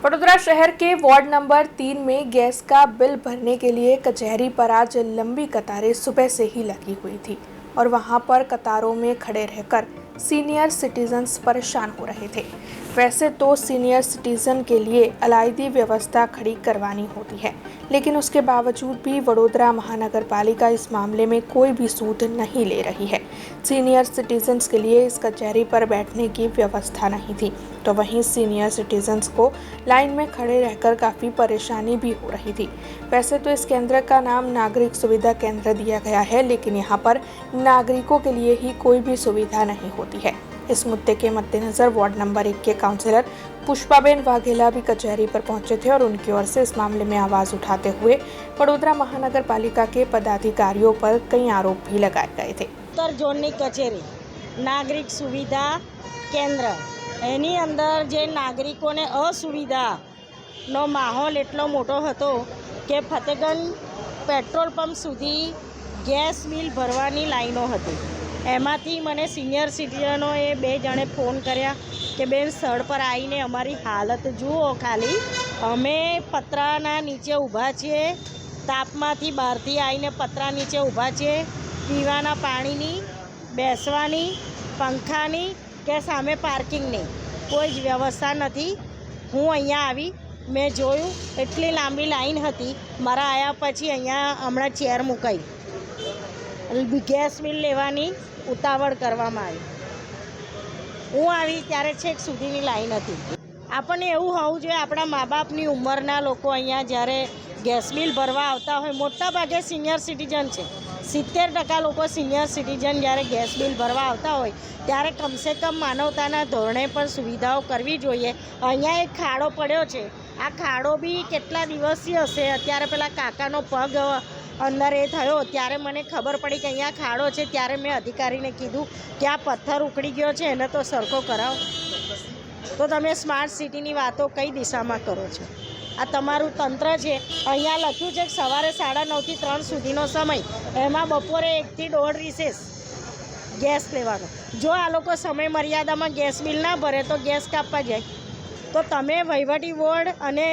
वडोदरा शहर के ward number 3 में गैस का बिल भरने के लिए कचहरी पर आज लंबी कतारें सुबह से ही लगी हुई थी और वहां पर कतारों में खड़े रहकर सीनियर सिटीजन्स परेशान हो रहे थे। वैसे तो सीनियर सिटीजन के लिए अलायदी व्यवस्था खड़ी करवानी होती है, लेकिन उसके बावजूद भी वडोदरा महानगर पालिका इस मामले में कोई भी सूद नहीं ले रही है। सीनियर सिटीजन्स के लिए इस कचहरी पर बैठने की व्यवस्था नहीं थी, तो वहीं सीनियर सिटीजन्स को लाइन में खड़े रहकर काफ़ी परेशानी भी हो रही थी। वैसे तो इस केंद्र का नाम नागरिक सुविधा केंद्र दिया गया है, लेकिन यहाँ पर नागरिकों के लिए ही कोई भी सुविधा नहीं होती है। इस मुद्दे के मद्देनजर वार्ड नंबर 1 के काउंसिलर पुष्पाबेन वाघेला भी कचहरी पर पहुंचे थे और उनकी ओर से इस मामले में आवाज उठाते हुए वडोदरा महानगर पालिका के पदाधिकारियों पर कई आरोप भी लगाए गए थे। उत्तर जोननी कचेरी नागरिक सुविधा केंद्र एनी अंदर जे नागरिकोने असुविधानो माहोल एटलो मोटो हतो के फतेगंज पेट्रोल पंप सुधी गैस बिल भरवानी लाइनो हती। एमांथी मने सीनियर सिटीजनोए 2 जणे फोन कर्या के बेन स्थळ पर आवीने अमारी हालत जुओ, खाली अमे पतराना नीचे ऊभा छीए, तापमांथी बहारथी आवीने पतरा नीचे ऊभा छीए, पीवाना पाणीनी, बेसवानी, पंखानी के सामे पार्किंगनी कोई ज व्यवस्था नथी। हूँ अहींया आवी, मैं जोयुं एटली लांबी लाइन हती, मारा आया पछी अहींया हमणां चेर मुकाई, गैस बिल लेवानी उतावળ કરવામાં આવી। હું આવી ત્યારે છેક સુધીની લાઈન હતી। આપણને એવું હોવું જોઈએ, આપણા મા બાપની ઉંમરના લોકો અહીંયા જ્યારે ગેસ બિલ ભરવા આવતા હોય, મોટા ભાગે સિનિયર સિટીઝન છે, 70% લોકો સિનિયર સિટીઝન જ્યારે ગેસ બિલ ભરવા આવતા હોય ત્યારે કમસે કમ માનવતાના ધોરણે પણ સુવિધાઓ કરવી જોઈએ। અહીંયા એક ખાડો પડ્યો છે, આ ખાડો બી કેટલા દિવસથી હશે। અત્યારે પેલા કાકાનો પગ અંદર એ થયો ત્યારે મને ખબર પડી કે અહીંયા ખાડો છે, ત્યારે મેં અધિકારીને કીધું કે આ પથ્થર ઉખડી ગયો છે, એને તો સરખો કરાવો। તો તમે સ્માર્ટ સિટીની વાતો કઈ દિશામાં કરો છો? આ તમારું તંત્ર છે। અહીંયા લખ્યું છે કે સવારે 9:30 થી 3 સુધીનો સમય, એમાં બપોરે 1 થી 1.5 રિસેસ ગેસ લેવાનો। જો આ લોકો સમય મર્યાદામાં ગેસ બિલ ના ભરે તો ગેસ કાપવા જાય। તો તમે વહીવટી વોર્ડ અને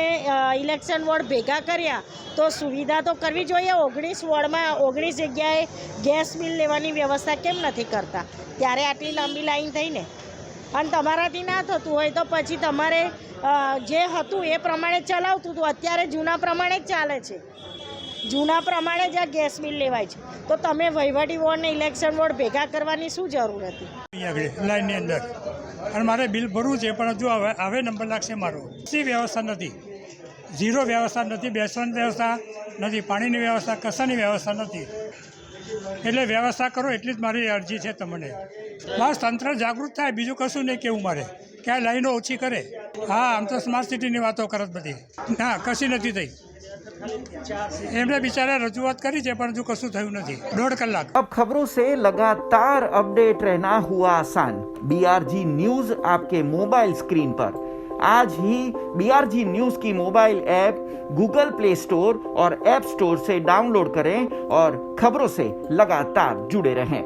ઇલેક્શન વોર્ડ ભેગા કર્યા તો સુવિધા તો કરવી જોઈએ। 19 વોર્ડમાં 19 જગ્યાએ ગેસ બિલ લેવાની વ્યવસ્થા કેમ નથી કરતા? ત્યારે આટલી લાંબી લાઈન થઈને અને તમારાથી ના થતું હોય તો પછી તમારે જે હતું એ પ્રમાણે ચલાવતું હતું। અત્યારે જૂના પ્રમાણે જ ચાલે છે, જૂના પ્રમાણે જ આ ગેસ બિલ લેવાય છે। તો તમે વહીવટી વોર્ડ ને ઇલેક્શન વોર્ડ ભેગા કરવાની શું જરૂર હતી? લાઈનની અંદર અને મારે બિલ ભરવું છે, પણ હજુ હવે નંબર લાગશે મારો। કશી વ્યવસ્થા નથી, ઝીરો વ્યવસ્થા નથી, બેસવાની વ્યવસ્થા નથી, પાણીની વ્યવસ્થા, કશાની વ્યવસ્થા નથી। એટલે વ્યવસ્થા કરો એટલી જ મારી અરજી છે તમને। બસ તંત્ર જાગૃત થાય, બીજું કશું નહીં કહેવું મારે, કે આ લાઈનો ઓછી કરે। હા, આમ તો સ્માર્ટ સિટીની વાતો કરત બધી, ના કશી નથી થઈ। એમણે બિચારા રજૂઆત કરી છે, પણ હજુ કશું થયું નથી। 1.5 કલાક। अब खबरों से लगातार अपडेट रहना हुआ आसान। BRG न्यूज आपके मोबाइल स्क्रीन पर। आज ही BRG न्यूज की mobile app Google play store और ऐप स्टोर से डाउनलोड करें और खबरों से लगातार जुड़े रहें।